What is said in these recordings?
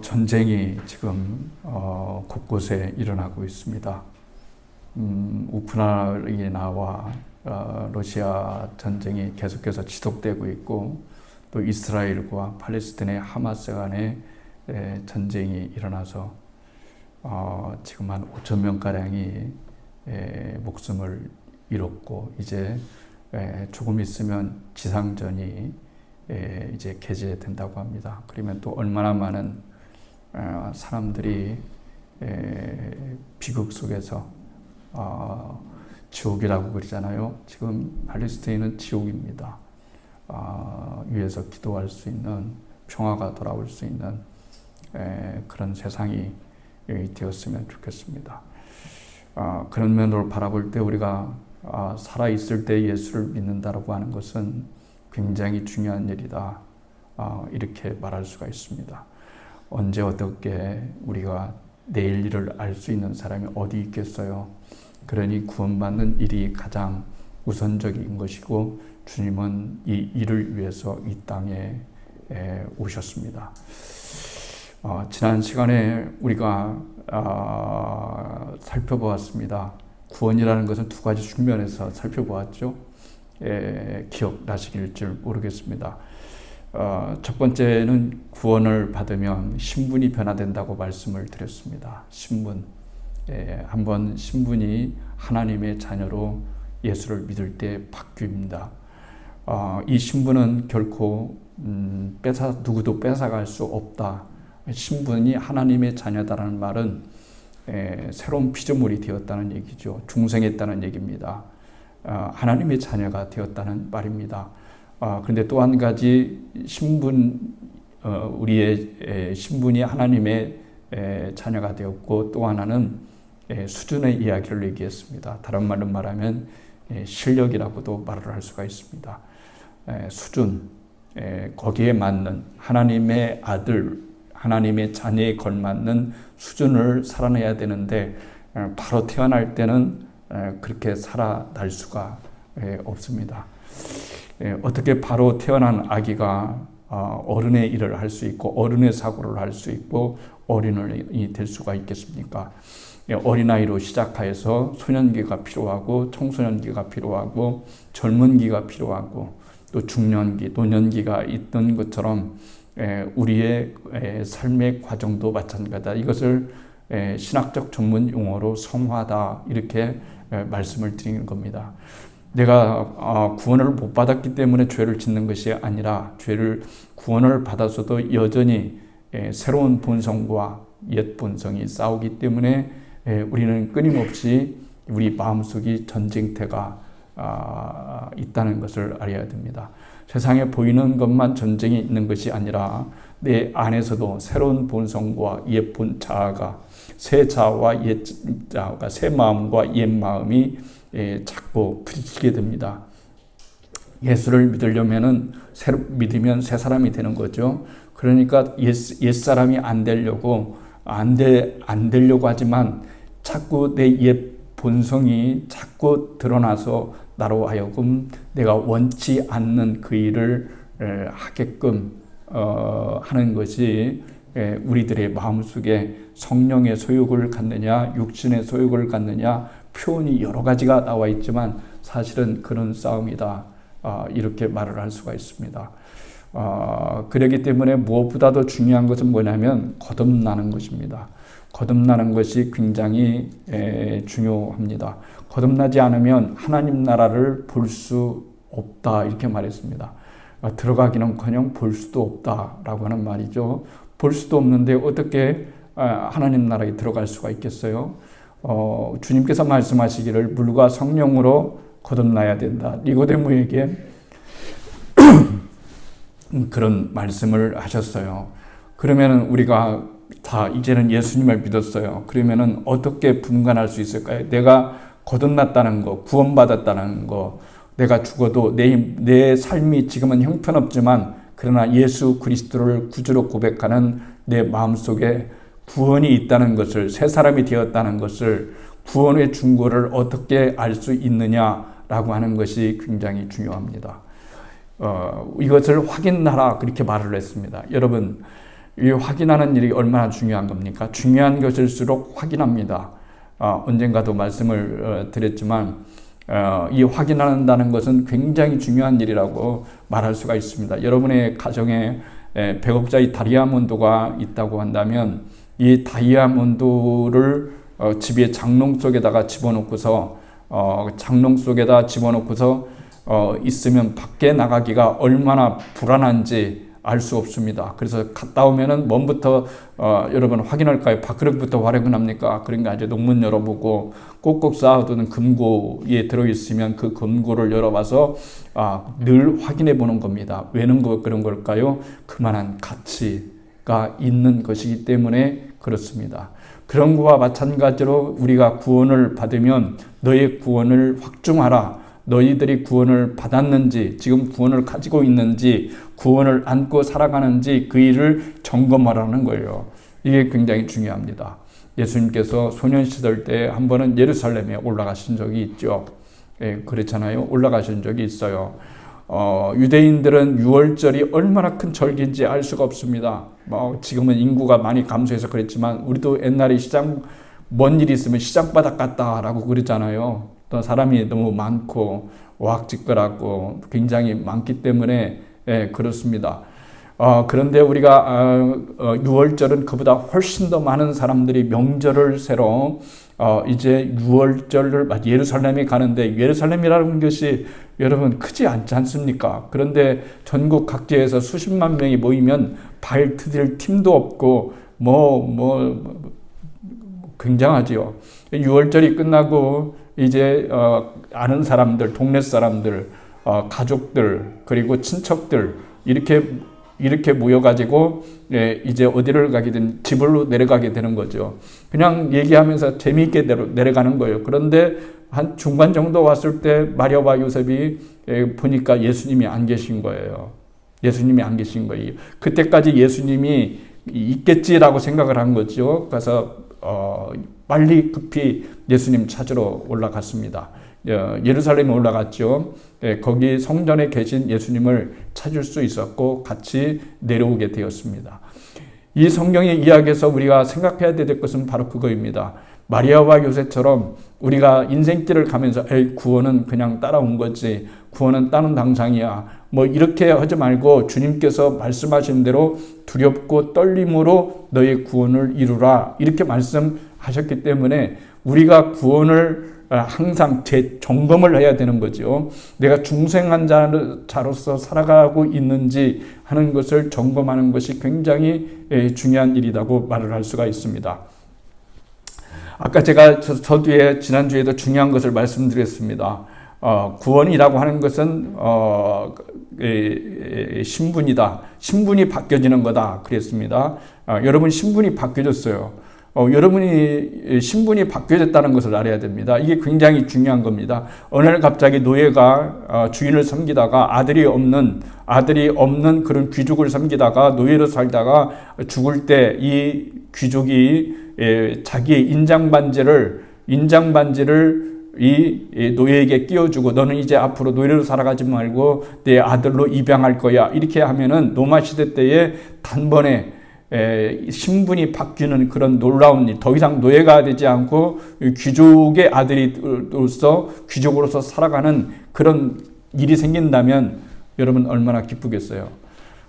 전쟁이 지금 곳곳에 일어나고 있습니다. 우크라이나와 러시아 전쟁이 계속해서 지속되고 있고, 또 이스라엘과 팔레스타인의 하마스 간의 전쟁이 일어나서 지금 한 5천 명가량이 목숨을 잃었고, 이제 조금 있으면 지상전이 이제 개최된다고 합니다. 그러면 또 얼마나 많은 사람들이 비극 속에서 지옥이라고 그러잖아요. 지금 팔레스타인은 지옥입니다. 위에서 기도할 수 있는, 평화가 돌아올 수 있는 그런 세상이 되었으면 좋겠습니다. 그런 면으로 바라볼 때 우리가 살아있을 때 예수를 믿는다라고 하는 것은 굉장히 중요한 일이다, 이렇게 말할 수가 있습니다. 언제 어떻게 우리가 내일 일을 알 수 있는 사람이 어디 있겠어요. 그러니 구원받는 일이 가장 우선적인 것이고, 주님은 이 일을 위해서 이 땅에 오셨습니다. 지난 시간에 우리가 살펴보았습니다. 구원이라는 것은 두 가지 측면에서 살펴보았죠. 기억나시길 줄 모르겠습니다. 첫 번째는 구원을 받으면 신분이 변화된다고 말씀을 드렸습니다. 신분. 한번 신분이 하나님의 자녀로 예수를 믿을 때 바뀝니다. 이 신분은 결코 누구도 뺏어갈 수 없다. 신분이 하나님의 자녀다라는 말은 새로운 피조물이 되었다는 얘기죠. 중생했다는 얘기입니다. 하나님의 자녀가 되었다는 말입니다. 그런데 또 한 가지 신분, 우리의 신분이 하나님의 자녀가 되었고, 또 하나는 수준의 이야기를 얘기했습니다. 다른 말로 말하면 실력이라고도 말을 할 수가 있습니다. 수준, 거기에 맞는 하나님의 아들, 하나님의 자녀에 걸맞는 수준을 살아내야 되는데, 바로 태어날 때는 그렇게 살아날 수가 없습니다. 어떻게 바로 태어난 아기가 어른의 일을 할 수 있고, 어른의 사고를 할 수 있고, 어린이 될 수가 있겠습니까? 어린아이로 시작해서 소년기가 필요하고, 청소년기가 필요하고, 젊은기가 필요하고, 또 중년기, 노년기가 있던 것처럼 우리의 삶의 과정도 마찬가지다. 이것을 신학적 전문 용어로 성화다, 이렇게 말씀을 드리는 겁니다. 내가 구원을 못 받았기 때문에 죄를 짓는 것이 아니라, 구원을 받아서도 여전히 새로운 본성과 옛 본성이 싸우기 때문에 우리는 끊임없이 우리 마음속이 전쟁터가 있다는 것을 알아야 됩니다. 세상에 보이는 것만 전쟁이 있는 것이 아니라 내 안에서도 새로운 본성과 옛 자아가, 새 자아와 옛 자아가, 새 마음과 옛 마음이 자꾸 부딪히게 됩니다. 예수를 믿으려면은 믿으면 새 사람이 되는 거죠. 그러니까 옛 사람이 안 되려고 하지만 자꾸 내 옛 본성이 자꾸 드러나서 나로 하여금 내가 원치 않는 그 일을 하게끔 하는 것이 우리들의 마음속에 성령의 소욕을 갖느냐, 육신의 소욕을 갖느냐, 표현이 여러 가지가 나와 있지만 사실은 그런 싸움이다, 이렇게 말을 할 수가 있습니다. 그렇기 때문에 무엇보다도 중요한 것은 뭐냐면 거듭나는 것입니다. 거듭나는 것이 굉장히 중요합니다. 거듭나지 않으면 하나님 나라를 볼 수 없다, 이렇게 말했습니다. 들어가기는커녕 볼 수도 없다라고 하는 말이죠. 볼 수도 없는데 어떻게 하나님 나라에 들어갈 수가 있겠어요? 주님께서 말씀하시기를 물과 성령으로 거듭나야 된다, 니고데모에게 그런 말씀을 하셨어요. 그러면 우리가 다 이제는 예수님을 믿었어요. 그러면은 어떻게 분간할 수 있을까요? 내가 거듭났다는 거, 구원받았다는 거, 내가 죽어도 내 삶이 지금은 형편없지만 그러나 예수 그리스도를 구주로 고백하는 내 마음속에 구원이 있다는 것을, 새 사람이 되었다는 것을, 구원의 중고를 어떻게 알 수 있느냐라고 하는 것이 굉장히 중요합니다. 이것을 확인하라, 그렇게 말을 했습니다. 여러분, 이 확인하는 일이 얼마나 중요한 겁니까? 중요한 것일수록 확인합니다. 언젠가도 말씀을 드렸지만 이 확인한다는 것은 굉장히 중요한 일이라고 말할 수가 있습니다. 여러분의 가정에 100억짜리 다이아몬드가 있다고 한다면 이 다이아몬드를 집의 장롱 속에다가 집어넣고서 있으면 밖에 나가기가 얼마나 불안한지 알 수 없습니다. 그래서 갔다 오면은 뭔부터 여러분 확인할까요? 밥그릇부터 활용을 합니까? 그러니까 이제 농문 열어보고 꼭꼭 쌓아두는 금고에 들어있으면 그 금고를 열어봐서 늘 확인해 보는 겁니다. 왜는 그런 걸까요? 그만한 가치가 있는 것이기 때문에 그렇습니다. 그런 것과 마찬가지로 우리가 구원을 받으면 너의 구원을 확증하라. 너희들이 구원을 받았는지, 지금 구원을 가지고 있는지, 구원을 안고 살아가는지 그 일을 점검하라는 거예요. 이게 굉장히 중요합니다. 예수님께서 소년 시절 때 한 번은 예루살렘에 올라가신 적이 있죠. 그렇잖아요. 올라가신 적이 있어요. 유대인들은 유월절이 얼마나 큰 절기인지 알 수가 없습니다. 지금은 인구가 많이 감소해서 그랬지만 우리도 옛날에 먼 일이 있으면 시장바닥 갔다라고 그랬잖아요. 또 사람이 너무 많고 오악직거라고 굉장히 많기 때문에 그렇습니다. 그런데 우리가 6월절은 그보다 훨씬 더 많은 사람들이 명절을 새로 이제 6월절을 예루살렘에 가는데, 예루살렘이라는 것이 여러분 크지 않지 않습니까? 그런데 전국 각지에서 수십만 명이 모이면 발 디딜 틈도 없고 굉장하지요. 6월절이 끝나고 이제 아는 사람들, 동네 사람들, 가족들, 그리고 친척들 이렇게 모여가지고 이제 어디를 가게든 집으로 내려가게 되는 거죠. 그냥 얘기하면서 재미있게 내려가는 거예요. 그런데 한 중간 정도 왔을 때 마리아와 요셉이 보니까 예수님이 안 계신 거예요. 예수님이 안 계신 거예요. 그때까지 예수님이 있겠지라고 생각을 한 거죠. 그래서 빨리 급히 예수님 찾으러 올라갔습니다. 예루살렘에 올라갔죠. 거기 성전에 계신 예수님을 찾을 수 있었고 같이 내려오게 되었습니다. 이 성경의 이야기에서 우리가 생각해야 될 것은 바로 그거입니다. 마리아와 요셉처럼 우리가 인생길을 가면서 구원은 그냥 따라온 거지, 구원은 다른 당상이야, 이렇게 하지 말고 주님께서 말씀하신 대로 두렵고 떨림으로 너의 구원을 이루라, 이렇게 말씀하셨기 때문에 우리가 구원을 항상 재점검을 해야 되는 거죠. 내가 중생한 자로서 살아가고 있는지 하는 것을 점검하는 것이 굉장히 중요한 일이라고 말을 할 수가 있습니다. 아까 제가 서두에 지난주에도 중요한 것을 말씀드렸습니다. 구원이라고 하는 것은 신분이다. 신분이 바뀌어지는 거다 그랬습니다. 여러분 신분이 바뀌어졌어요. 여러분이 신분이 바뀌어졌다는 것을 알아야 됩니다. 이게 굉장히 중요한 겁니다. 어느 날 갑자기 노예가 주인을 섬기다가 아들이 없는 그런 귀족을 섬기다가 노예로 살다가 죽을 때 이 귀족이 자기의 인장반지를 이 노예에게 끼워주고, 너는 이제 앞으로 노예로 살아가지 말고 내 아들로 입양할 거야, 이렇게 하면은 로마 시대 때에 단번에 신분이 바뀌는 그런 놀라운 일, 더 이상 노예가 되지 않고 귀족의 귀족으로서 살아가는 그런 일이 생긴다면 여러분 얼마나 기쁘겠어요.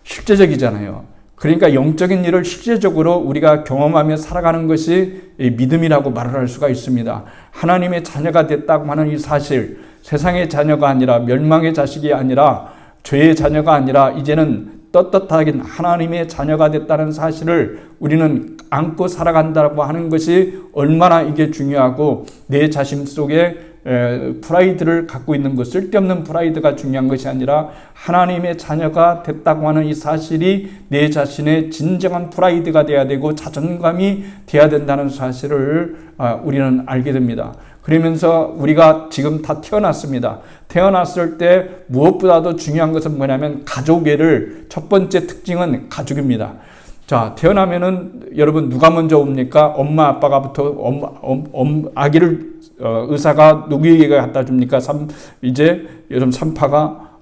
실제적이잖아요. 그러니까 영적인 일을 실제적으로 우리가 경험하며 살아가는 것이 믿음이라고 말을 할 수가 있습니다. 하나님의 자녀가 됐다고 하는 이 사실, 세상의 자녀가 아니라, 멸망의 자식이 아니라, 죄의 자녀가 아니라 이제는 떳떳하게 하나님의 자녀가 됐다는 사실을 우리는 안고 살아간다고 하는 것이 얼마나 이게 중요하고, 내 자신 속에 프라이드를 갖고 있는 것, 쓸데없는 프라이드가 중요한 것이 아니라 하나님의 자녀가 됐다고 하는 이 사실이 내 자신의 진정한 프라이드가 돼야 되고 자존감이 돼야 된다는 사실을 우리는 알게 됩니다. 그러면서 우리가 지금 다 태어났습니다. 태어났을 때 무엇보다도 중요한 것은 뭐냐면 가족애를, 첫 번째 특징은 가족입니다. 자, 태어나면은 여러분 누가 먼저 옵니까? 엄마 아빠가부터 아기를 의사가 누구에게 갖다 줍니까? 이제 여러분 산파가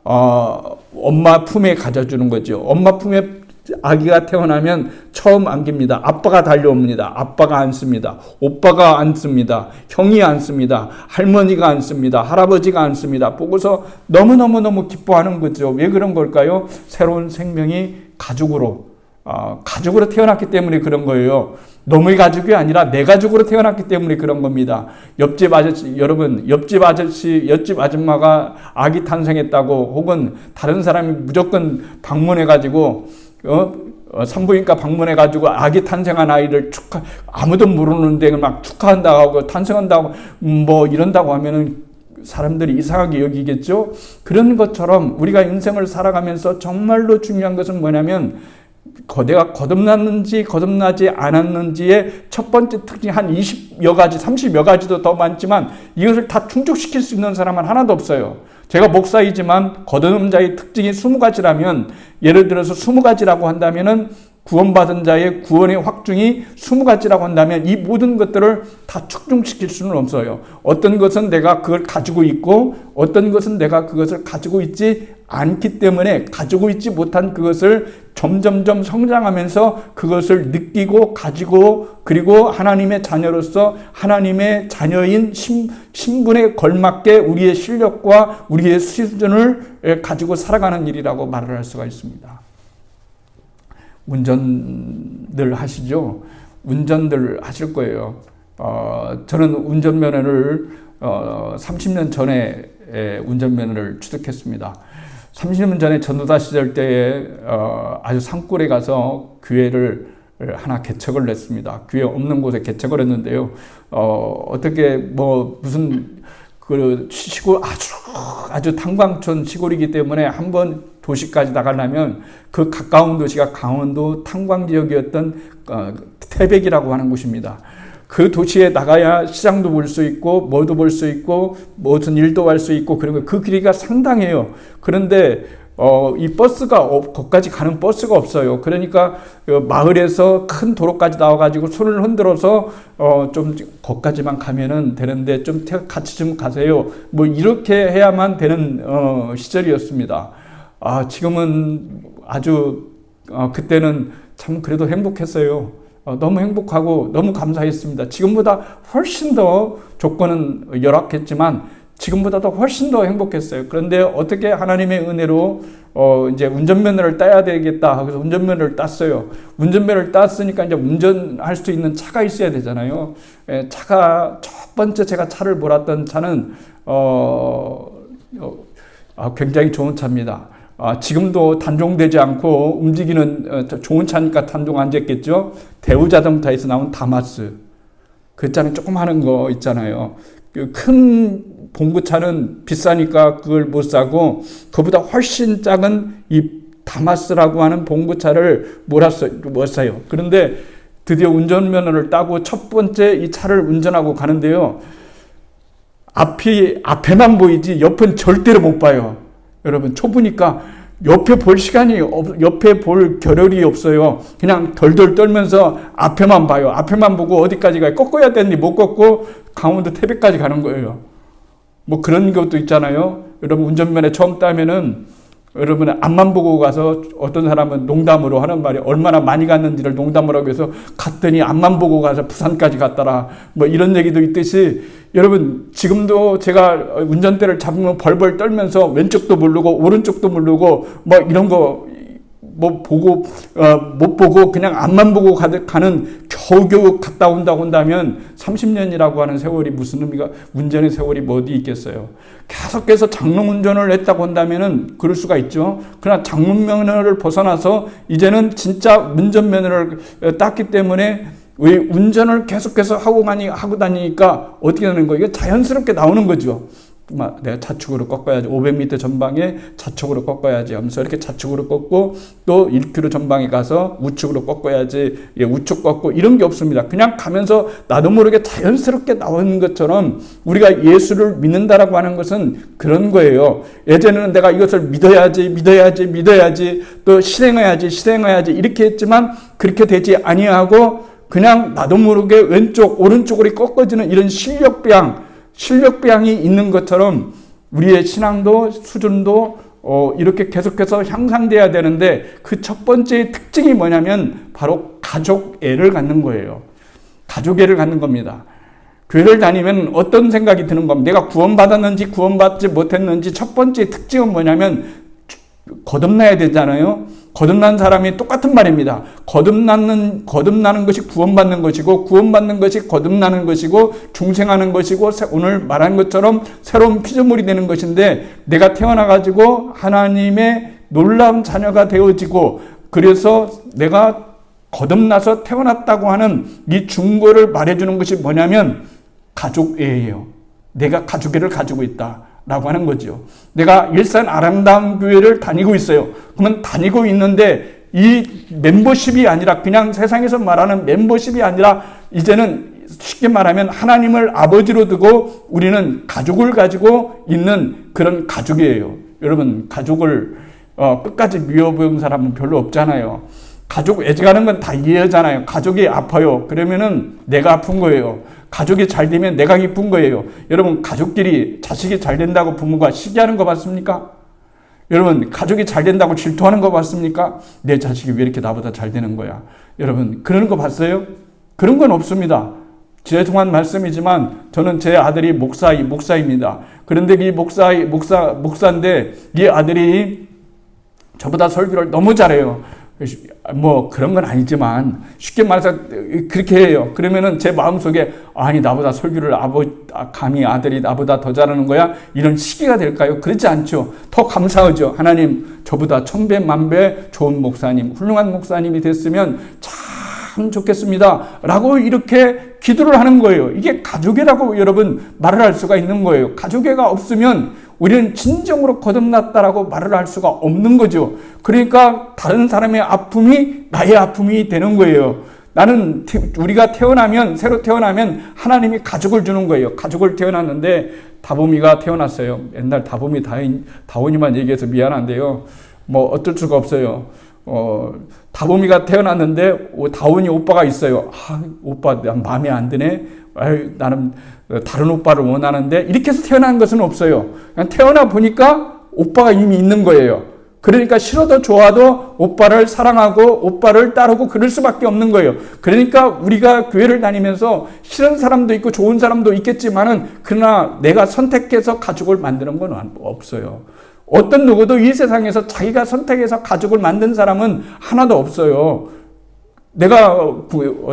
엄마 품에 가져주는 거죠. 엄마 품에 아기가 태어나면 처음 안깁니다. 아빠가 달려옵니다. 아빠가 안습니다. 오빠가 안습니다. 형이 안습니다. 할머니가 안습니다. 할아버지가 안습니다. 보고서 너무너무너무 기뻐하는 거죠. 왜 그런 걸까요? 새로운 생명이 가족으로 태어났기 때문에 그런 거예요. 너의 가족이 아니라 내 가족으로 태어났기 때문에 그런 겁니다. 옆집 아저씨, 여러분, 옆집 아줌마가 아기 탄생했다고 혹은 다른 사람이 무조건 방문해가지고, 산부인과 방문해가지고 아기 탄생한 아이를 아무도 모르는데 막 축하한다고 하고 탄생한다고 뭐 이런다고 하면은 사람들이 이상하게 여기겠죠? 그런 것처럼 우리가 인생을 살아가면서 정말로 중요한 것은 뭐냐면 내가 거듭났는지 거듭나지 않았는지의 첫 번째 특징이 한 20여 가지, 30여 가지도 더 많지만 이것을 다 충족시킬 수 있는 사람은 하나도 없어요. 제가 목사이지만 거듭난 자의 특징이 20가지라면 예를 들어서 20가지라고 한다면은 구원받은 자의 구원의 확증이 20가지라고 한다면 이 모든 것들을 다 축적시킬 수는 없어요. 어떤 것은 내가 그걸 가지고 있고 어떤 것은 내가 그것을 가지고 있지 않기 때문에 가지고 있지 못한 그것을 점점점 성장하면서 그것을 느끼고 가지고 그리고 하나님의 자녀로서 하나님의 자녀인 신분에 걸맞게 우리의 실력과 우리의 수준을 가지고 살아가는 일이라고 말을 할 수가 있습니다. 운전들 하시죠? 운전들 하실 거예요. 저는 운전면허를 30년 전에 운전면허를 취득했습니다. 30년 전에 전도사 시절 때에 아주 산골에 가서 교회를 하나 개척을 냈습니다. 교회 없는 곳에 개척을 했는데요. 어떻게 뭐 무슨 그 시골 아주 탄광촌 시골이기 때문에 한번 도시까지 나가려면 그 가까운 도시가 강원도 탄광 지역이었던 태백이라고 하는 곳입니다. 그 도시에 나가야 시장도 볼 수 있고 뭐도 볼 수 있고 무슨 일도 할 수 있고 그런 거 그 길이가 상당해요. 그런데 이 버스가 거기까지 가는 버스가 없어요. 그러니까 마을에서 큰 도로까지 나와가지고 손을 흔들어서 좀 거기까지만 가면은 되는데 좀 같이 좀 가세요. 뭐 이렇게 해야만 되는 시절이었습니다. 지금은 아주 그때는 참 그래도 행복했어요. 너무 행복하고 너무 감사했습니다. 지금보다 훨씬 더 조건은 열악했지만 지금보다도 훨씬 더 행복했어요. 그런데 어떻게 하나님의 은혜로 이제 운전면허를 따야 되겠다 하고서 운전면허를 땄어요. 운전면허를 땄으니까 이제 운전할 수 있는 차가 있어야 되잖아요. 차가 첫 번째 제가 차를 몰았던 차는 굉장히 좋은 차입니다. 지금도 단종되지 않고 움직이는 좋은 차니까 단종 안 됐겠죠. 대우자동차에서 나온 다마스. 그 차는 조금 하는 거 있잖아요. 큰 봉구차는 비싸니까 그걸 못 사고 그보다 훨씬 작은 이 다마스라고 하는 봉구차를 못 사요. 그런데 드디어 운전면허를 따고 첫 번째 이 차를 운전하고 가는데요. 앞에만 보이지 옆은 절대로 못 봐요. 여러분 좁으니까 옆에 볼 시간이 옆에 볼 겨를이 없어요. 그냥 덜덜 떨면서 앞에만 봐요. 앞에만 보고 어디까지 가요. 꺾어야 되는데 못 꺾고 강원도 태백까지 가는 거예요. 뭐 그런 것도 있잖아요. 여러분 운전면허 처음 따면은 여러분 앞만 보고 가서 어떤 사람은 농담으로 하는 말이 얼마나 많이 갔는지를 농담을 하고 해서 갔더니 앞만 보고 가서 부산까지 갔더라. 뭐 이런 얘기도 있듯이 여러분 지금도 제가 운전대를 잡으면 벌벌 떨면서 왼쪽도 모르고 오른쪽도 모르고 뭐 이런 거 뭐 보고 못 보고 그냥 앞만 보고 가는 겨우겨우 갔다 온다고 한다면 30년이라고 하는 세월이 무슨 의미가 운전의 세월이 뭐 어디 있겠어요. 계속해서 장롱 운전을 했다고 한다면은 그럴 수가 있죠. 그러나 장롱 면허를 벗어나서 이제는 진짜 운전면허를 땄기 때문에 왜 운전을 계속해서 하고 다니니까 어떻게 되는 거예요? 이게 자연스럽게 나오는 거죠. 내가 좌측으로 꺾어야지 500m 전방에 좌측으로 꺾어야지 하면서 이렇게 좌측으로 꺾고 또 1km 전방에 가서 우측으로 꺾어야지 우측 꺾고 이런 게 없습니다. 그냥 가면서 나도 모르게 자연스럽게 나오는 것처럼 우리가 예수를 믿는다라고 하는 것은 그런 거예요. 예전에는 내가 이것을 믿어야지 또 실행해야지 이렇게 했지만 그렇게 되지 아니하고 그냥 나도 모르게 왼쪽 오른쪽으로 꺾어지는 이런 실력병이 있는 것처럼 우리의 신앙도 수준도 이렇게 계속해서 향상돼야 되는데 그 첫 번째 특징이 뭐냐면 바로 가족애를 갖는 거예요. 가족애를 갖는 겁니다. 교회를 다니면 어떤 생각이 드는 겁니다. 내가 구원받았는지 구원받지 못했는지 첫 번째 특징은 뭐냐면 거듭나야 되잖아요. 거듭난 사람이 똑같은 말입니다. 거듭나는 것이 구원받는 것이고, 구원받는 것이 거듭나는 것이고, 중생하는 것이고, 오늘 말한 것처럼 새로운 피조물이 되는 것인데, 내가 태어나가지고 하나님의 놀라운 자녀가 되어지고, 그래서 내가 거듭나서 태어났다고 하는 이 증거를 말해주는 것이 뭐냐면 가족애예요. 내가 가족애를 가지고 있다. 라고 하는 거죠. 내가 일산 아름다운 교회를 다니고 있어요. 그러면 다니고 있는데 이 멤버십이 아니라 그냥 세상에서 말하는 멤버십이 아니라 이제는 쉽게 말하면 하나님을 아버지로 두고 우리는 가족을 가지고 있는 그런 가족이에요. 여러분 가족을 끝까지 미워보는 사람은 별로 없잖아요. 가족 애정하는 건 다 이해하잖아요. 가족이 아파요. 그러면은 내가 아픈 거예요. 가족이 잘 되면 내가 기쁜 거예요. 여러분 가족끼리 자식이 잘 된다고 부모가 시기하는 거 봤습니까? 여러분 가족이 잘 된다고 질투하는 거 봤습니까? 내 자식이 왜 이렇게 나보다 잘 되는 거야? 여러분 그런 거 봤어요? 그런 건 없습니다. 죄송한 말씀이지만 저는 제 아들이 목사입니다. 그런데 이 목사인데 이 아들이 저보다 설교를 너무 잘해요. 뭐 그런 건 아니지만 쉽게 말해서 그렇게 해요. 그러면은 제 마음속에 아니 나보다 설교를 감히 아들이 나보다 더 잘하는 거야? 이런 시기가 될까요? 그렇지 않죠. 더 감사하죠. 하나님 저보다 천배 만배 좋은 목사님, 훌륭한 목사님이 됐으면 참 좋겠습니다. 라고 이렇게 기도를 하는 거예요. 이게 가족애라고 여러분 말을 할 수가 있는 거예요. 가족애가 없으면 우리는 진정으로 거듭났다라고 말을 할 수가 없는 거죠. 그러니까 다른 사람의 아픔이 나의 아픔이 되는 거예요. 우리가 새로 태어나면 하나님이 가족을 주는 거예요. 가족을 태어났는데 다솜이가 태어났어요. 옛날 다원이만 얘기해서 미안한데요. 뭐 어쩔 수가 없어요. 다솜이가 태어났는데 다원이 오빠가 있어요. 오빠 마음에 안 드네. 나는 다른 오빠를 원하는데 이렇게 해서 태어난 것은 없어요. 그냥 태어나 보니까 오빠가 이미 있는 거예요. 그러니까 싫어도 좋아도 오빠를 사랑하고 오빠를 따르고 그럴 수밖에 없는 거예요. 그러니까 우리가 교회를 다니면서 싫은 사람도 있고 좋은 사람도 있겠지만은 그러나 내가 선택해서 가족을 만드는 건 없어요. 어떤 누구도 이 세상에서 자기가 선택해서 가족을 만든 사람은 하나도 없어요. 내가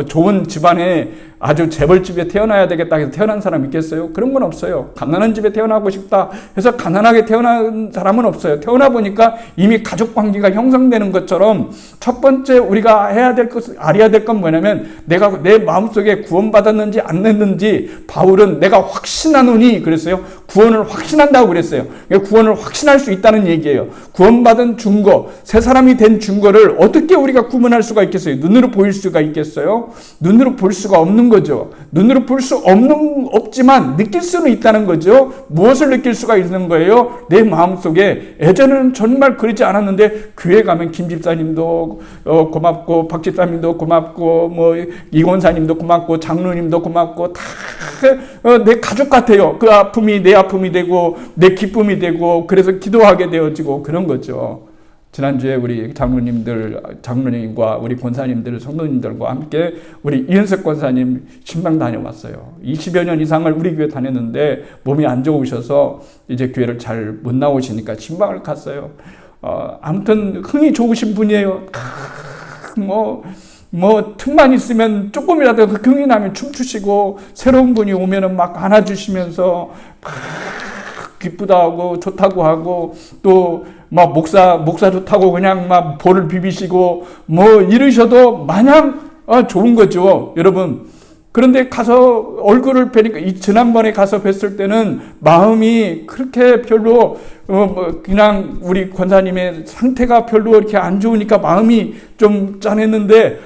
좋은 집안에 아주 재벌집에 태어나야 되겠다 해서 태어난 사람 있겠어요? 그런 건 없어요. 가난한 집에 태어나고 싶다 해서 가난하게 태어난 사람은 없어요. 태어나 보니까 이미 가족 관계가 형성되는 것처럼 첫 번째 우리가 알아야 될 건 뭐냐면 내가 내 마음속에 구원받았는지 안 했는지 바울은 내가 확신하노니 그랬어요. 구원을 확신한다고 그랬어요. 구원을 확신할 수 있다는 얘기예요. 구원받은 증거, 새 사람이 된 증거를 어떻게 우리가 구분할 수가 있겠어요? 눈으로 보일 수가 있겠어요? 눈으로 볼 수가 없는 거죠. 눈으로 볼 수 없지만 느낄 수는 있다는 거죠. 무엇을 느낄 수가 있는 거예요? 내 마음속에 예전에는 정말 그러지 않았는데 교회 가면 김 집사님도 고맙고 박 집사님도 고맙고 뭐 이 권사님도 고맙고 장로님도 고맙고 다 내 가족 같아요. 그 아픔이 내 아픔이 되고 내 기쁨이 되고 그래서 기도하게 되어지고 그런 거죠. 지난주에 우리 장로님과 우리 권사님들, 성도님들과 함께 우리 이은석 권사님 신방 다녀왔어요. 20여 년 이상을 우리 교회 다녔는데 몸이 안 좋으셔서 이제 교회를 잘 못 나오시니까 신방을 갔어요. 아무튼 흥이 좋으신 분이에요. 틈만 있으면 조금이라도 흥이 나면 춤추시고 새로운 분이 오면은 막 안아주시면서 막 기쁘다 하고 좋다고 하고 또 막 목사 좋다고 그냥 막 볼을 비비시고 뭐 이러셔도 마냥 좋은 거죠, 여러분. 그런데 가서 얼굴을 뵈니까 지난번에 가서 뵀을 때는 마음이 그렇게 별로 그냥 우리 권사님의 상태가 별로 이렇게 안 좋으니까 마음이 좀 짠했는데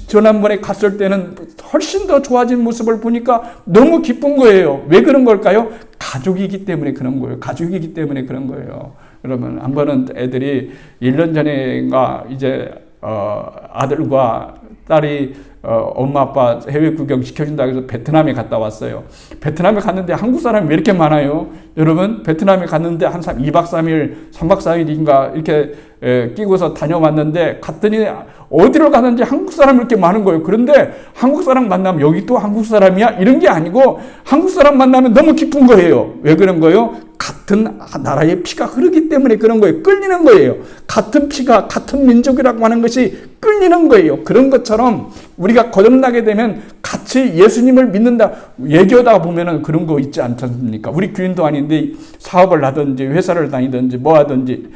지난번에 갔을 때는 훨씬 더 좋아진 모습을 보니까 너무 기쁜 거예요. 왜 그런 걸까요? 가족이기 때문에 그런 거예요. 가족이기 때문에 그런 거예요. 여러분, 한 번은 애들이 1년 전에가 이제 아들과 딸이 엄마 아빠 해외 구경 시켜준다고 해서 베트남에 갔다 왔어요. 베트남에 갔는데 한국 사람이 왜 이렇게 많아요? 여러분, 베트남에 갔는데 한 2박 3일, 3박 4일인가 이렇게 끼고서 다녀왔는데 갔더니 어디를 가든지 한국 사람이 이렇게 많은 거예요. 그런데 한국 사람 만나면 여기 또 한국 사람이야? 이런 게 아니고 한국 사람 만나면 너무 기쁜 거예요. 왜 그런 거예요? 같은 나라의 피가 흐르기 때문에 그런 거예요. 끌리는 거예요. 같은 피가, 같은 민족이라고 하는 것이 끌리는 거예요. 그런 것처럼 우리가 거듭나게 되면 같이 예수님을 믿는다. 얘기하다 보면은 그런 거 있지 않습니까? 우리 교인도 아닌데 사업을 하든지 회사를 다니든지 뭐 하든지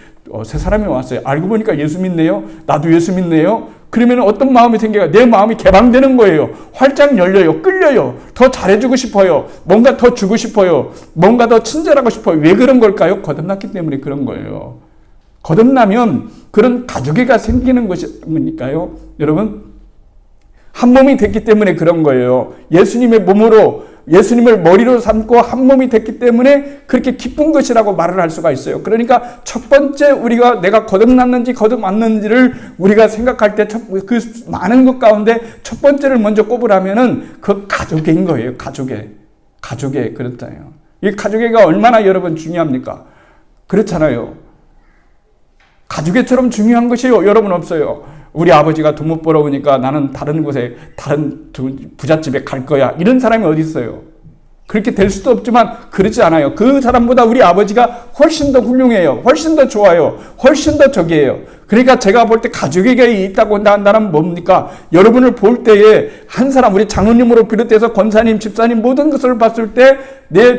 세 사람이 왔어요. 알고 보니까 예수 믿네요. 나도 예수 믿네요. 그러면 어떤 마음이 생겨요? 내 마음이 개방되는 거예요. 활짝 열려요. 끌려요. 더 잘해주고 싶어요. 뭔가 더 주고 싶어요. 뭔가 더 친절하고 싶어요. 왜 그런 걸까요? 거듭났기 때문에 그런 거예요. 거듭나면 그런 가족애가 생기는 것이니까요. 여러분, 한 몸이 됐기 때문에 그런 거예요. 예수님의 몸으로 예수님을 머리로 삼고 한 몸이 됐기 때문에 그렇게 기쁜 것이라고 말을 할 수가 있어요. 그러니까 첫 번째 우리가 내가 거듭났는지 거듭났는지를 우리가 생각할 때 그 많은 것 가운데 첫 번째를 먼저 꼽으라면은 그 가족애인 거예요. 가족애 그렇잖아요. 이 가족애가 얼마나 여러분 중요합니까? 그렇잖아요. 가족애처럼 중요한 것이 여러분 없어요. 우리 아버지가 돈 못 벌어오니까 나는 다른 곳에 다른 부잣집에 갈 거야. 이런 사람이 어디 있어요? 그렇게 될 수도 없지만 그렇지 않아요. 그 사람보다 우리 아버지가 훨씬 더 훌륭해요. 훨씬 더 좋아요. 훨씬 더 적이에요. 그러니까 제가 볼 때 가족에게 있다고 한다는 뭡니까? 여러분을 볼 때에 한 사람, 우리 장로님으로 비롯해서 권사님, 집사님 모든 것을 봤을 때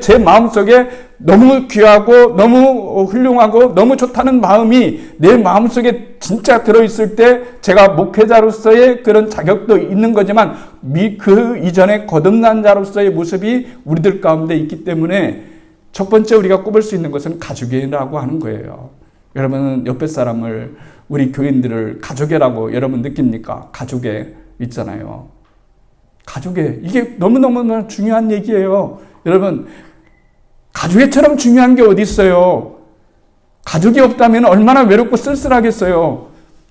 제 마음속에 너무 귀하고 너무 훌륭하고 너무 좋다는 마음이 내 마음속에 진짜 들어있을 때 제가 목회자로서의 그런 자격도 있는 거지만 그 이전에 거듭난 자로서의 모습이 우리들 가운데 있기 때문에 첫 번째 우리가 꼽을 수 있는 것은 가족애라고 하는 거예요. 여러분은 옆에 사람을, 우리 교인들을 가족애라고 여러분 느낍니까? 가족애 있잖아요. 가족애, 이게 너무너무 중요한 얘기예요. 여러분, 가족애처럼 중요한 게 어디 있어요? 가족이 없다면 얼마나 외롭고 쓸쓸하겠어요.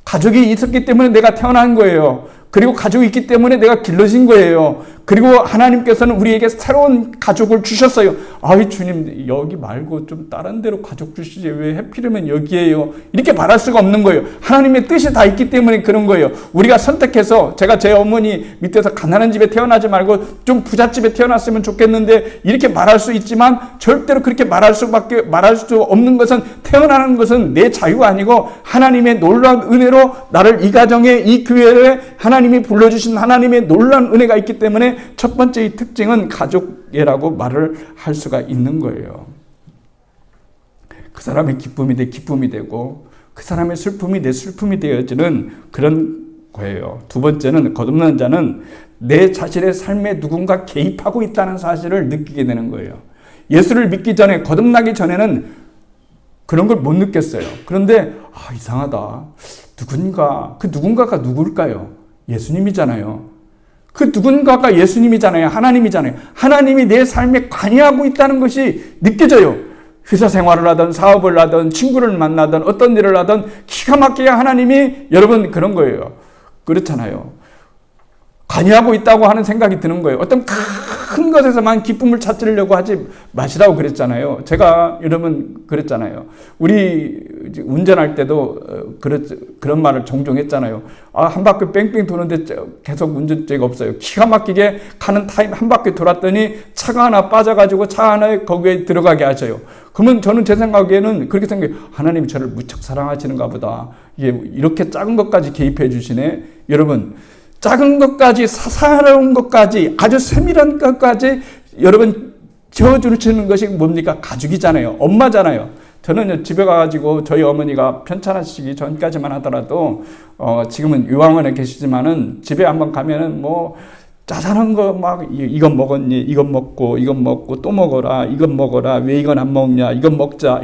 가족이 있었기 때문에 내가 태어난 거예요. 그리고 가족이 있기 때문에 내가 길러진 거예요. 그리고 하나님께서는 우리에게 새로운 가족을 주셨어요. 아이 주님, 여기 말고 좀 다른 데로 가족 주시지 왜 하필이면 여기에요? 이렇게 말할 수가 없는 거예요. 하나님의 뜻이 다 있기 때문에 그런 거예요. 우리가 선택해서, 제가 제 어머니 밑에서 가난한 집에 태어나지 말고 좀 부잣집에 태어났으면 좋겠는데 이렇게 말할 수 있지만 절대로 그렇게 말할 수 없는 것은, 태어나는 것은 내 자유가 아니고 하나님의 놀라운 은혜로 나를 이 가정에, 이 교회에 하나님이 불러주신 하나님의 놀라운 은혜가 있기 때문에 첫 번째 이 특징은 가족이라고 말을 할 수가 있는 거예요. 그 사람의 기쁨이 내 기쁨이 되고 그 사람의 슬픔이 내 슬픔이 되어지는 그런 거예요. 두 번째는, 거듭난 자는 내 자신의 삶에 누군가 개입하고 있다는 사실을 느끼게 되는 거예요. 예수를 믿기 전에, 거듭나기 전에는 그런 걸 못 느꼈어요. 그런데 이상하다. 그 누군가가 누굴까요? 예수님이잖아요. 그 누군가가 예수님이잖아요. 하나님이잖아요. 하나님이 내 삶에 관여하고 있다는 것이 느껴져요. 회사 생활을 하든 사업을 하든 친구를 만나든 어떤 일을 하든 기가 막히게 하나님이, 여러분 그런 거예요. 그렇잖아요. 관여하고 있다고 하는 생각이 드는 거예요. 어떤 큰 것에서만 기쁨을 찾으려고 하지 마시라고 그랬잖아요. 제가 여러분 그랬잖아요. 우리 운전할 때도 그런 말을 종종 했잖아요. 한 바퀴 뺑뺑 도는데 계속 운전대가 없어요. 기가 막히게 가는 타임 한 바퀴 돌았더니 차가 하나 빠져가지고 차 하나에 거기에 들어가게 하셔요. 그러면 저는 제 생각에는 그렇게 생각해요. 하나님이 저를 무척 사랑하시는가 보다. 이렇게 작은 것까지 개입해 주시네. 여러분, 작은 것까지, 사사로운 것까지, 아주 세밀한 것까지 여러분 지어주시는 것이 뭡니까? 가족이잖아요. 엄마잖아요. 저는 집에 가가지고 저희 어머니가 편찮으시기 전까지만 하더라도 지금은 요양원에 계시지만은 집에 한번 가면은 뭐 짜잘한 거 막 이건 먹었니? 이건 먹고 또 먹어라. 이건 먹어라. 왜 이건 안 먹냐? 이건 먹자.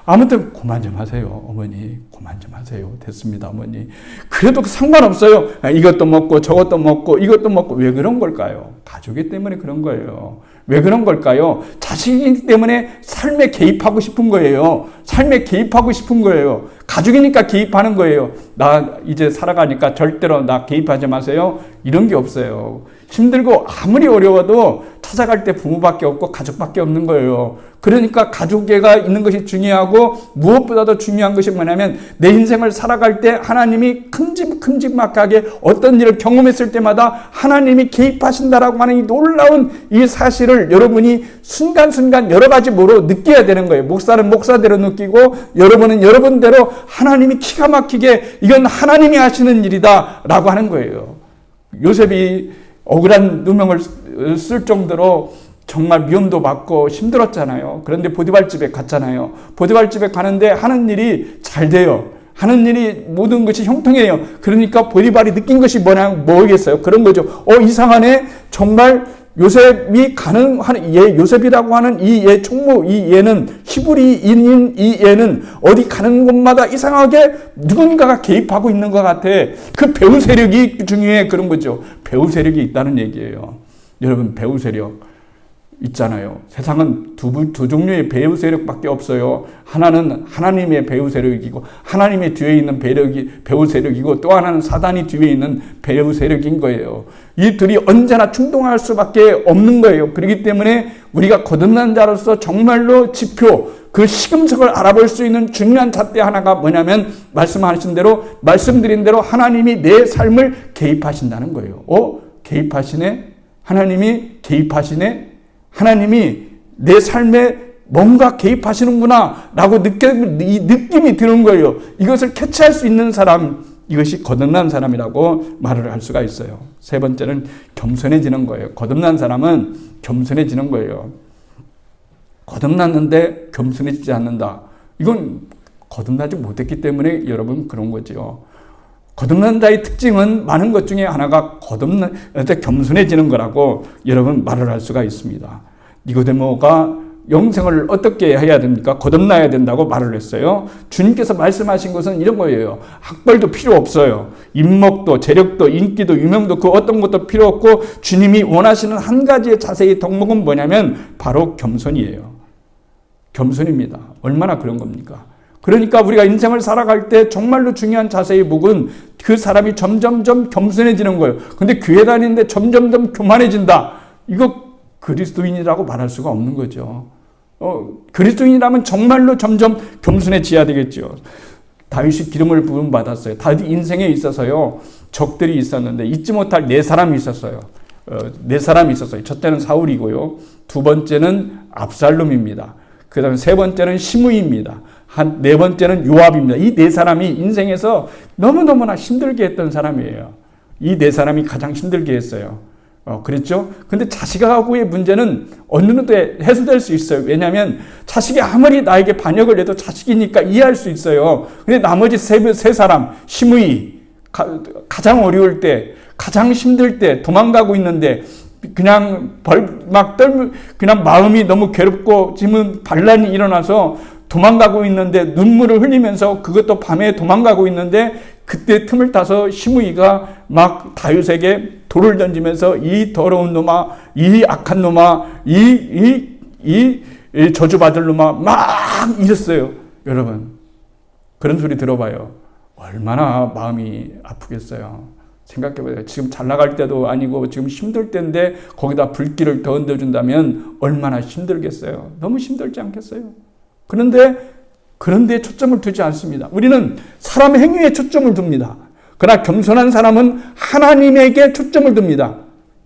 아무튼 그만 좀 하세요. 어머니 그만 좀 하세요. 됐습니다. 어머니. 그래도 상관없어요. 이것도 먹고 저것도 먹고 이것도 먹고. 왜 그런 걸까요? 가족이기 때문에 그런 거예요. 왜 그런 걸까요? 자식이기 때문에 삶에 개입하고 싶은 거예요. 삶에 개입하고 싶은 거예요. 가족이니까 개입하는 거예요. 나 이제 살아가니까 절대로 나 개입하지 마세요. 이런 게 없어요. 힘들고 아무리 어려워도 찾아갈 때 부모밖에 없고 가족밖에 없는 거예요. 그러니까 가족애가 있는 것이 중요하고 무엇보다도 중요한 것이 뭐냐면 내 인생을 살아갈 때 하나님이 큼직큼직하게 어떤 일을 경험했을 때마다 하나님이 개입하신다라고 하는 이 놀라운 이 사실을 여러분이 순간순간 여러 가지 모로 느껴야 되는 거예요. 목사는 목사대로 느끼고 여러분은 여러분대로 하나님이 기가 막히게 이건 하나님이 하시는 일이다 라고 하는 거예요. 요셉이 억울한 누명을 쓸 정도로 정말 미움도 받고 힘들었잖아요. 그런데 보디발 집에 갔잖아요. 보디발 집에 가는데 하는 일이 잘 돼요. 하는 일이 모든 것이 형통해요. 그러니까 보디발이 느낀 것이 뭐겠어요? 그런 거죠. 이상하네. 정말 요셉이 요셉이라고 하는 이 얘 총무, 이 얘는 히브리인인 이 얘는 어디 가는 곳마다 이상하게 누군가가 개입하고 있는 것 같아. 그 배후 세력이 중요해. 그런 거죠. 배후 세력이 있다는 얘기예요. 여러분, 배후 세력 있잖아요. 세상은 두 종류의 배후 세력밖에 없어요. 하나는 하나님의 배후 세력이고 하나님의 뒤에 있는 배후 세력이고 또 하나는 사단이 뒤에 있는 배후 세력인 거예요. 이 둘이 언제나 충동할 수밖에 없는 거예요. 그렇기 때문에 우리가 거듭난 자로서 정말로 지표, 그 시금석을 알아볼 수 있는 중요한 잣대 하나가 뭐냐면 말씀드린 대로 하나님이 내 삶을 개입하신다는 거예요. 개입하시네? 하나님이 개입하시네? 하나님이 내 삶에 뭔가 개입하시는구나 라고 느낌이 드는 거예요. 이것을 캐치할 수 있는 사람, 이것이 거듭난 사람이라고 말을 할 수가 있어요. 세 번째는 겸손해지는 거예요. 거듭난 사람은 겸손해지는 거예요. 거듭났는데 겸손해지지 않는다. 이건 거듭나지 못했기 때문에 여러분 그런 거죠. 거듭난 자의 특징은 많은 것 중에 하나가 겸손해지는 거라고 여러분 말을 할 수가 있습니다. 니고데모가 영생을 어떻게 해야 됩니까? 거듭나야 된다고 말을 했어요. 주님께서 말씀하신 것은 이런 거예요. 학벌도 필요 없어요. 인목도, 재력도, 인기도, 유명도 그 어떤 것도 필요 없고 주님이 원하시는 한 가지의 자세의 덕목은 뭐냐면 바로 겸손이에요. 겸손입니다. 얼마나 그런 겁니까? 그러니까 우리가 인생을 살아갈 때 정말로 중요한 자세의 목은 그 사람이 점점점 겸손해지는 거예요. 근데 교회 다니는데 점점점 교만해진다. 이거 그리스도인이라고 말할 수가 없는 거죠. 그리스도인이라면 정말로 점점 겸손해져야 되겠죠. 다윗이 기름을 부음 받았어요. 다윗 인생에 있어서요. 적들이 있었는데 잊지 못할 네 사람이 있었어요. 네 사람이 있었어요. 첫째는 사울이고요. 두 번째는 압살롬입니다. 그 다음에 세 번째는 시므이입니다. 네 번째는 요압입니다. 이 네 사람이 인생에서 너무너무나 힘들게 했던 사람이에요. 이 네 사람이 가장 힘들게 했어요. 그랬죠? 근데 자식하고의 문제는 어느 정도 해소될 수 있어요. 왜냐하면 자식이 아무리 나에게 반역을 해도 자식이니까 이해할 수 있어요. 근데 나머지 세 사람, 시므이, 가장 어려울 때, 가장 힘들 때, 도망가고 있는데, 그냥 그냥 마음이 너무 괴롭고 지금 반란이 일어나서 도망가고 있는데 눈물을 흘리면서 그것도 밤에 도망가고 있는데 그때 틈을 타서 시므이가 막 다윗에게 돌을 던지면서 이 더러운 놈아, 이 악한 놈아, 이 저주받을 놈아 막 이랬어요. 여러분 그런 소리 들어봐요. 얼마나 마음이 아프겠어요. 생각해봐요. 지금 잘 나갈 때도 아니고 지금 힘들 때인데 거기다 불길을 더 얹어준다면 얼마나 힘들겠어요. 너무 힘들지 않겠어요? 그런데 초점을 두지 않습니다. 우리는 사람의 행위에 초점을 둡니다. 그러나 겸손한 사람은 하나님에게 초점을 둡니다.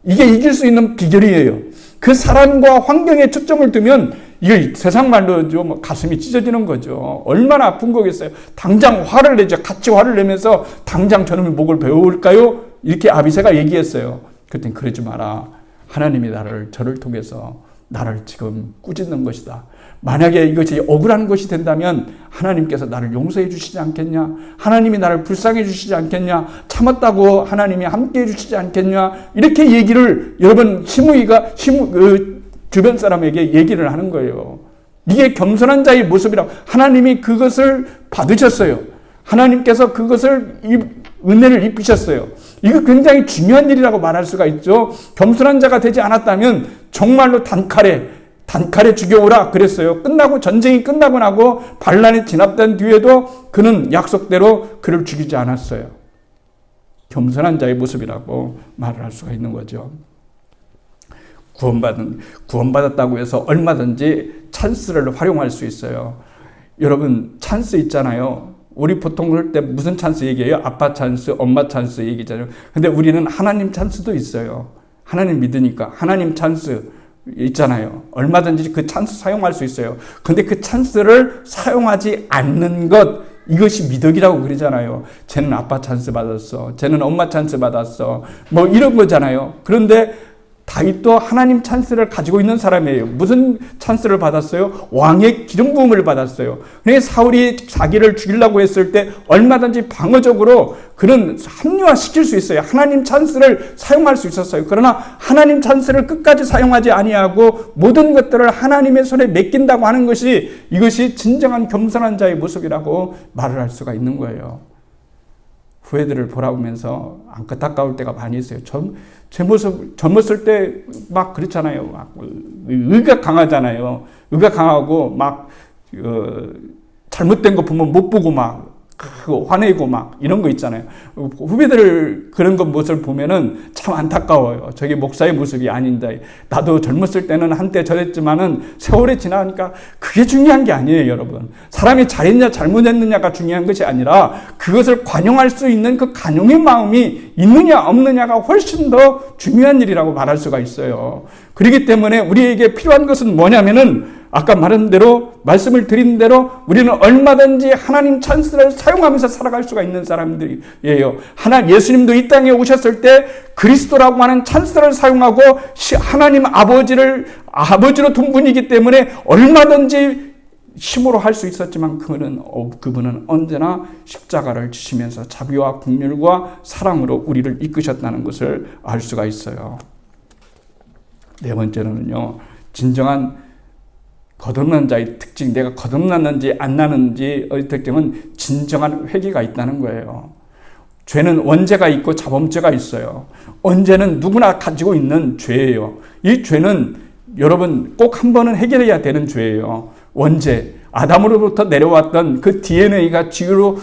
이게 이길 수 있는 비결이에요. 그 사람과 환경에 초점을 두면 이거 세상 말로 좀 가슴이 찢어지는 거죠. 얼마나 아픈 거겠어요. 당장 화를 내죠. 같이 화를 내면서 당장 저놈의 목을 베어올까요? 이렇게 아비새가 얘기했어요. 그랬더니 그러지 마라. 하나님이 저를 통해서 나를 지금 꾸짖는 것이다. 만약에 이것이 억울한 것이 된다면 하나님께서 나를 용서해 주시지 않겠냐? 하나님이 나를 불쌍해 주시지 않겠냐? 참았다고 하나님이 함께 해 주시지 않겠냐? 이렇게 얘기를 여러분 시므이가 주변 사람에게 얘기를 하는 거예요. 이게 겸손한 자의 모습이라고. 하나님이 그것을 받으셨어요. 하나님께서 그것을 은혜를 입히셨어요. 이거 굉장히 중요한 일이라고 말할 수가 있죠. 겸손한 자가 되지 않았다면 정말로 단칼에 단칼에 죽여오라 그랬어요. 전쟁이 끝나고 나고 반란이 진압된 뒤에도 그는 약속대로 그를 죽이지 않았어요. 겸손한 자의 모습이라고 말을 할 수가 있는 거죠. 구원받았다고 해서 얼마든지 찬스를 활용할 수 있어요. 여러분, 찬스 있잖아요. 우리 보통 할 때 무슨 찬스 얘기해요? 아빠 찬스, 엄마 찬스 얘기잖아요. 근데 우리는 하나님 찬스도 있어요. 하나님 믿으니까 하나님 찬스 있잖아요. 얼마든지 그 찬스 사용할 수 있어요. 근데 그 찬스를 사용하지 않는 것, 이것이 미덕이라고 그러잖아요. 쟤는 아빠 찬스 받았어. 쟤는 엄마 찬스 받았어. 뭐 이런 거잖아요. 그런데 다윗도 하나님 찬스를 가지고 있는 사람이에요. 무슨 찬스를 받았어요? 왕의 기름 부음을 받았어요. 그러니까 사울이 자기를 죽이려고 했을 때 얼마든지 방어적으로 그는 합리화시킬 수 있어요. 하나님 찬스를 사용할 수 있었어요. 그러나 하나님 찬스를 끝까지 사용하지 아니하고 모든 것들을 하나님의 손에 맡긴다고 하는 것이, 이것이 진정한 겸손한 자의 모습이라고 말을 할 수가 있는 거예요. 후배들을 돌아보면서 안타까울 때가 많이 있어요. 제 모습 젊었을 때 막 그렇잖아요. 막 의가 강하잖아요. 의가 강하고 막 잘못된 거 보면 못 보고 막 화내고 막 이런 거 있잖아요. 후배들 그런 것 모습을 보면은 참 안타까워요. 저게 목사의 모습이 아닌데, 나도 젊었을 때는 한때 저랬지만은 세월이 지나니까 그게 중요한 게 아니에요, 여러분. 사람이 잘했냐 잘못했느냐가 중요한 것이 아니라 그것을 관용할 수 있는 그 관용의 마음이 있느냐 없느냐가 훨씬 더 중요한 일이라고 말할 수가 있어요. 그렇기 때문에 우리에게 필요한 것은 뭐냐면은 아까 말한 대로, 말씀을 드린 대로 우리는 얼마든지 하나님 찬스를 사용하면서 살아갈 수가 있는 사람들이에요. 예수님도 이 땅에 오셨을 때 그리스도라고 하는 찬스를 사용하고 하나님 아버지로 둔 분이기 때문에 얼마든지 힘으로 할 수 있었지만 그분은 언제나 십자가를 지시면서 자비와 긍휼과 사랑으로 우리를 이끄셨다는 것을 알 수가 있어요. 네 번째로는요, 진정한 거듭난 자의 특징, 내가 거듭났는지 안 나는지의 특징은 진정한 회개가 있다는 거예요. 죄는 원죄가 있고 자범죄가 있어요. 원죄는 누구나 가지고 있는 죄예요. 이 죄는 여러분 꼭 한 번은 해결해야 되는 죄예요. 원죄, 아담으로부터 내려왔던 그 DNA가 죄로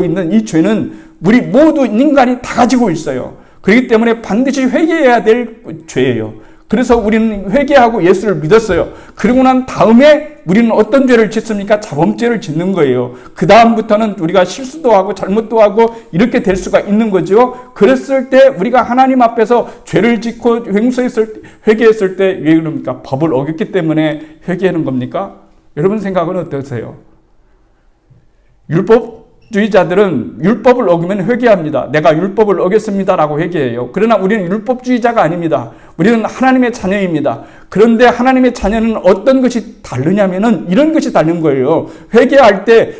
있는 이 죄는 우리 모두 인간이 다 가지고 있어요. 그렇기 때문에 반드시 회개해야 될 죄예요. 그래서 우리는 회개하고 예수를 믿었어요. 그러고 난 다음에 우리는 어떤 죄를 짓습니까? 자범죄를 짓는 거예요. 그 다음부터는 우리가 실수도 하고 잘못도 하고 이렇게 될 수가 있는 거죠. 그랬을 때 우리가 하나님 앞에서 죄를 짓고 회개했을 때 왜 그럽니까? 법을 어겼기 때문에 회개하는 겁니까? 여러분 생각은 어떠세요? 율법주의자들은 율법을 어기면 회개합니다. 내가 율법을 어겼습니다라고 회개해요. 그러나 우리는 율법주의자가 아닙니다. 우리는 하나님의 자녀입니다. 그런데 하나님의 자녀는 어떤 것이 다르냐면은 이런 것이 다른 거예요. 회개할 때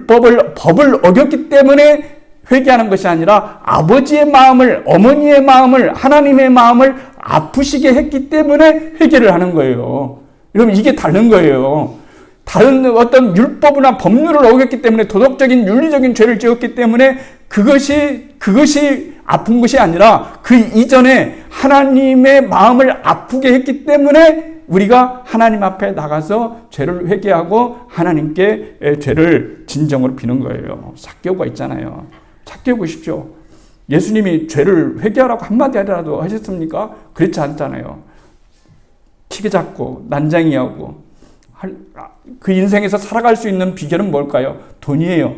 법을 어겼기 때문에 회개하는 것이 아니라 아버지의 마음을, 어머니의 마음을, 하나님의 마음을 아프시게 했기 때문에 회개를 하는 거예요. 여러분, 이게 다른 거예요. 다른 어떤 율법이나 법률을 어겼기 때문에, 도덕적인 윤리적인 죄를 지었기 때문에 그것이 아픈 것이 아니라 그 이전에 하나님의 마음을 아프게 했기 때문에 우리가 하나님 앞에 나가서 죄를 회개하고 하나님께 죄를 진정으로 비는 거예요. 삭개오가 있잖아요. 삭개오 보십시오. 예수님이 죄를 회개하라고 한마디 하더라도 하셨습니까? 그렇지 않잖아요. 키가 작고 난장이하고 그 인생에서 살아갈 수 있는 비결은 뭘까요? 돈이에요.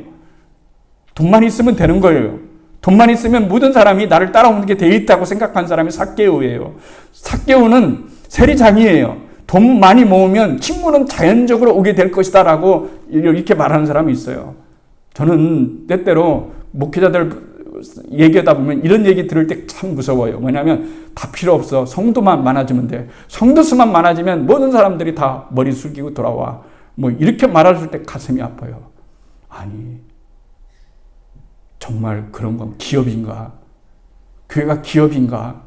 돈만 있으면 되는 거예요. 돈만 있으면 모든 사람이 나를 따라오는 게 돼 있다고 생각한 사람이 삭개오예요. 삭개오는 세리장이에요. 돈 많이 모으면 친구는 자연적으로 오게 될 것이다 라고 이렇게 말하는 사람이 있어요. 저는 때때로 목회자들 얘기하다 보면 이런 얘기 들을 때 참 무서워요. 뭐냐면 다 필요 없어. 성도만 많아지면 돼. 성도 수만 많아지면 모든 사람들이 다 머리 숙이고 돌아와. 뭐 이렇게 말할 때 가슴이 아파요. 아니, 정말 그런 건 기업인가? 교회가 기업인가?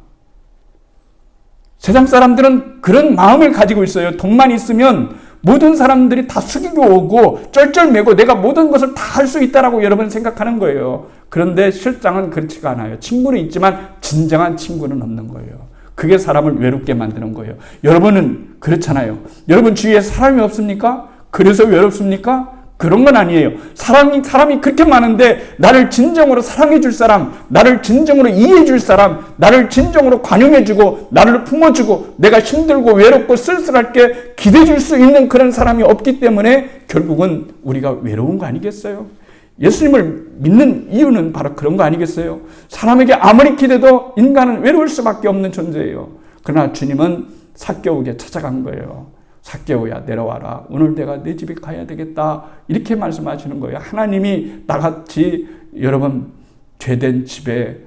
세상 사람들은 그런 마음을 가지고 있어요. 돈만 있으면 모든 사람들이 다 숙이고 오고 쩔쩔매고 내가 모든 것을 다 할 수 있다라고 여러분 생각하는 거예요. 그런데 실상은 그렇지가 않아요. 친구는 있지만 진정한 친구는 없는 거예요. 그게 사람을 외롭게 만드는 거예요. 여러분은 그렇잖아요. 여러분 주위에 사람이 없습니까? 그래서 외롭습니까? 그런 건 아니에요. 사람이 그렇게 많은데 나를 진정으로 사랑해 줄 사람, 나를 진정으로 이해해 줄 사람, 나를 진정으로 관용해 주고 나를 품어주고 내가 힘들고 외롭고 쓸쓸할 게 기대해 줄 수 있는 그런 사람이 없기 때문에 결국은 우리가 외로운 거 아니겠어요? 예수님을 믿는 이유는 바로 그런 거 아니겠어요? 사람에게 아무리 기대도 인간은 외로울 수밖에 없는 존재예요. 그러나 주님은 삭개오에게 찾아간 거예요. 삭개오야 내려와라. 오늘 내가 내 집에 가야 되겠다. 이렇게 말씀하시는 거예요. 하나님이 나같이 여러분 죄된 집에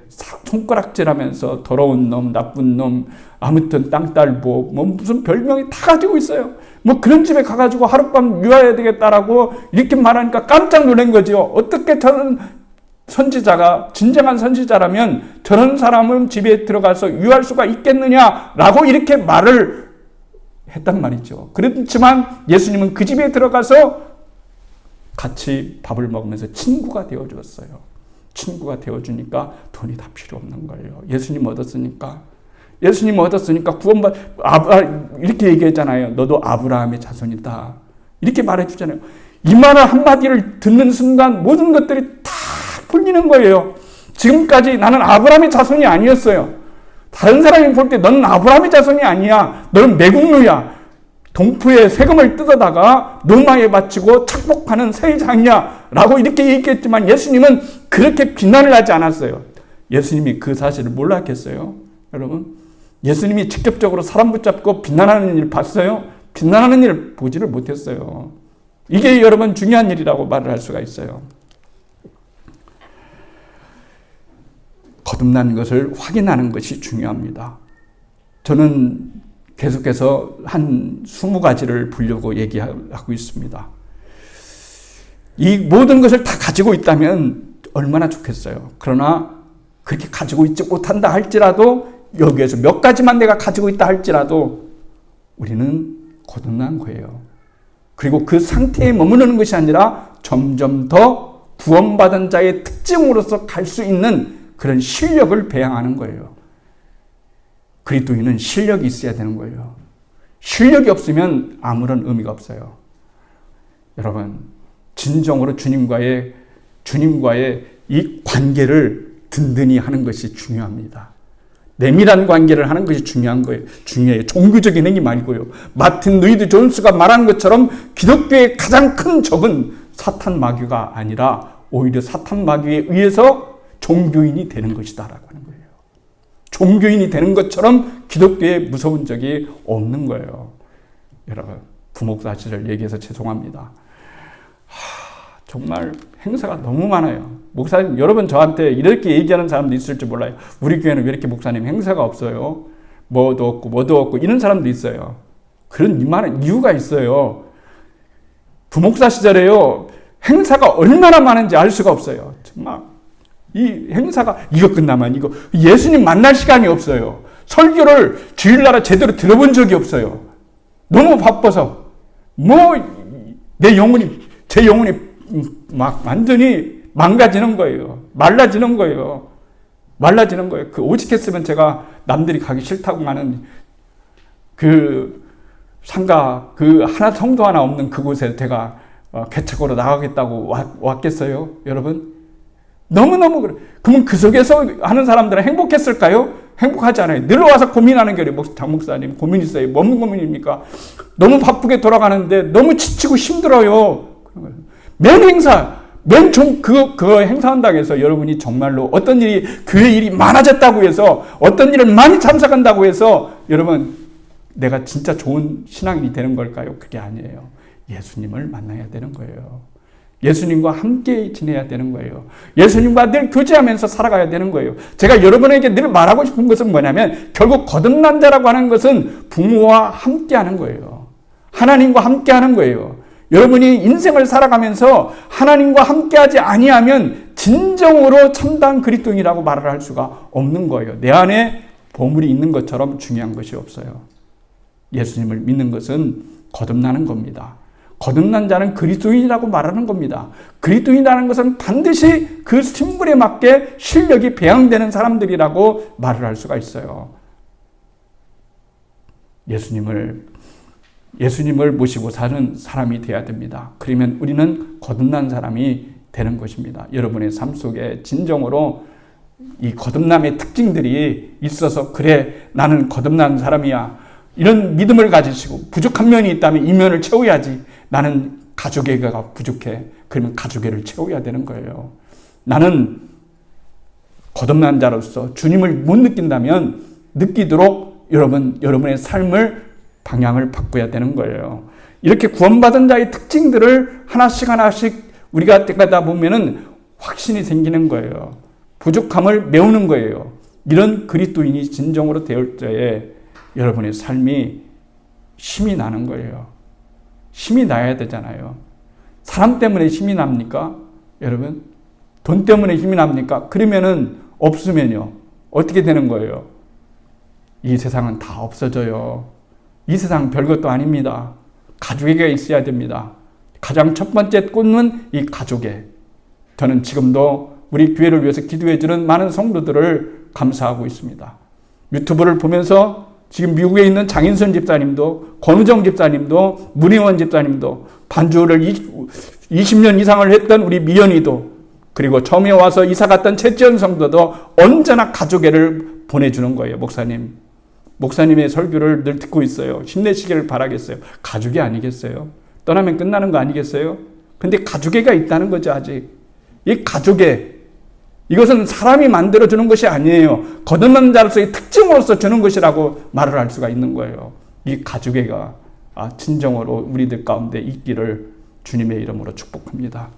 손가락질하면서 더러운 놈, 나쁜 놈, 아무튼 땅딸보 뭐 무슨 별명이 다 가지고 있어요. 뭐 그런 집에 가가지고 하룻밤 유하해야 되겠다라고 이렇게 말하니까 깜짝 놀란 거죠. 어떻게 저런 선지자가 진정한 선지자라면 저런 사람은 집에 들어가서 유할 수가 있겠느냐라고 이렇게 말을 했단 말이죠. 그렇지만 예수님은 그 집에 들어가서 같이 밥을 먹으면서 친구가 되어주었어요. 친구가 되어주니까 돈이 다 필요 없는 거예요. 예수님 얻었으니까 이렇게 얘기했잖아요. 너도 아브라함의 자손이다. 이렇게 말해주잖아요. 이 말 한마디를 듣는 순간 모든 것들이 다 풀리는 거예요. 지금까지 나는 아브라함의 자손이 아니었어요. 다른 사람이 볼 때 너는 아브라함의 자손이 아니야. 너는 매국노야. 동푸에 세금을 뜯어다가 노마에 바치고 착복하는 세장이야. 라고 이렇게 얘기했지만 예수님은 그렇게 비난을 하지 않았어요. 예수님이 그 사실을 몰랐겠어요? 여러분, 예수님이 직접적으로 사람 붙잡고 비난하는 일 봤어요? 비난하는 일 보지를 못했어요. 이게 여러분 중요한 일이라고 말을 할 수가 있어요. 거듭난 것을 확인하는 것이 중요합니다. 저는 계속해서 한 20가지를 보려고 얘기하고 있습니다. 이 모든 것을 다 가지고 있다면 얼마나 좋겠어요. 그러나 그렇게 가지고 있지 못한다 할지라도 여기에서 몇 가지만 내가 가지고 있다 할지라도 우리는 거듭난 거예요. 그리고 그 상태에 머무르는 것이 아니라 점점 더 구원받은 자의 특징으로서 갈 수 있는 그런 실력을 배양하는 거예요. 그리스도인은 실력이 있어야 되는 거예요. 실력이 없으면 아무런 의미가 없어요. 여러분, 진정으로 주님과의 이 관계를 든든히 하는 것이 중요합니다. 내밀한 관계를 하는 것이 중요한 거예요. 중요해요. 종교적인 행위 말고요. 마틴 루이드 존스가 말하는 것처럼 기독교의 가장 큰 적은 사탄 마귀가 아니라 오히려 사탄 마귀에 의해서 종교인이 되는 것이다라고 하는 거예요. 종교인이 되는 것처럼 기독교에 무서운 적이 없는 거예요. 여러분, 부목사 시절 얘기해서 죄송합니다. 정말 행사가 너무 많아요. 목사님, 여러분 저한테 이렇게 얘기하는 사람도 있을지 몰라요. 우리 교회는 왜 이렇게 목사님 행사가 없어요? 뭐도 없고 이런 사람도 있어요. 그런 많은 이유가 있어요. 부목사 시절에요. 행사가 얼마나 많은지 알 수가 없어요. 정말 이 행사가 이거 끝나면 이거 예수님 만날 시간이 없어요. 설교를 주일날에 제대로 들어본 적이 없어요. 너무 바빠서 제 영혼이 막 완전히 망가지는 거예요. 말라지는 거예요. 그 오직했으면 제가 남들이 가기 싫다고 하는 그 상가 하나 성도 하나 없는 그곳에 제가 개척으로 나가겠다고 왔겠어요, 여러분? 너무너무 그래. 그러면 그 속에서 하는 사람들은 행복했을까요? 행복하지 않아요. 늘 와서 고민하는 게 장 목사님 고민 있어요. 뭔 고민입니까? 너무 바쁘게 돌아가는데 너무 지치고 힘들어요. 맨 행사, 그 행사한다고 해서 여러분이 정말로 어떤 일이, 교회 일이 많아졌다고 해서, 어떤 일을 많이 참석한다고 해서, 여러분, 내가 진짜 좋은 신앙인이 되는 걸까요? 그게 아니에요. 예수님을 만나야 되는 거예요. 예수님과 함께 지내야 되는 거예요. 예수님과 늘 교제하면서 살아가야 되는 거예요. 제가 여러분에게 늘 말하고 싶은 것은 뭐냐면, 결국 거듭난 자라고 하는 것은 부모와 함께 하는 거예요. 하나님과 함께 하는 거예요. 여러분이 인생을 살아가면서 하나님과 함께하지 아니하면 진정으로 참다운 그리스도인이라고 말을 할 수가 없는 거예요. 내 안에 보물이 있는 것처럼 중요한 것이 없어요. 예수님을 믿는 것은 거듭나는 겁니다. 거듭난 자는 그리스도인이라고 말하는 겁니다. 그리스도인이라는 것은 반드시 그 신분에 맞게 실력이 배양되는 사람들이라고 말을 할 수가 있어요. 예수님을 모시고 사는 사람이 되어야 됩니다. 그러면 우리는 거듭난 사람이 되는 것입니다. 여러분의 삶 속에 진정으로 이 거듭남의 특징들이 있어서 그래 나는 거듭난 사람이야. 이런 믿음을 가지시고 부족한 면이 있다면 이 면을 채워야지. 나는 가족애가 부족해. 그러면 가족애를 채워야 되는 거예요. 나는 거듭난 자로서 주님을 못 느낀다면 느끼도록 여러분의 삶을 방향을 바꿔야 되는 거예요. 이렇게 구원받은 자의 특징들을 하나씩 우리가 가다 보면은 확신이 생기는 거예요. 부족함을 메우는 거예요. 이런 그리스도인이 진정으로 되올 때에 여러분의 삶이 힘이 나는 거예요. 힘이 나야 되잖아요. 사람 때문에 힘이 납니까? 여러분? 돈 때문에 힘이 납니까? 그러면은 없으면요. 어떻게 되는 거예요? 이 세상은 다 없어져요. 이 세상 별것도 아닙니다. 가족애가 있어야 됩니다. 가장 첫 번째 꽂는 이 가족애. 저는 지금도 우리 교회를 위해서 기도해주는 많은 성도들을 감사하고 있습니다. 유튜브를 보면서 지금 미국에 있는 장인선 집사님도, 권우정 집사님도, 문혜원 집사님도, 반주를 20년 이상을 했던 우리 미연이도, 그리고 처음에 와서 이사 갔던 최지연 성도도 언제나 가족애를 보내주는 거예요. 목사님의 설교를 늘 듣고 있어요. 힘내시기를 바라겠어요. 가족이 아니겠어요? 떠나면 끝나는 거 아니겠어요? 근데 가족애가 있다는 거죠, 아직. 이 가족애, 이것은 사람이 만들어주는 것이 아니에요. 거듭난 자로서의 특징으로서 주는 것이라고 말을 할 수가 있는 거예요. 이 가족애가 진정으로 우리들 가운데 있기를 주님의 이름으로 축복합니다.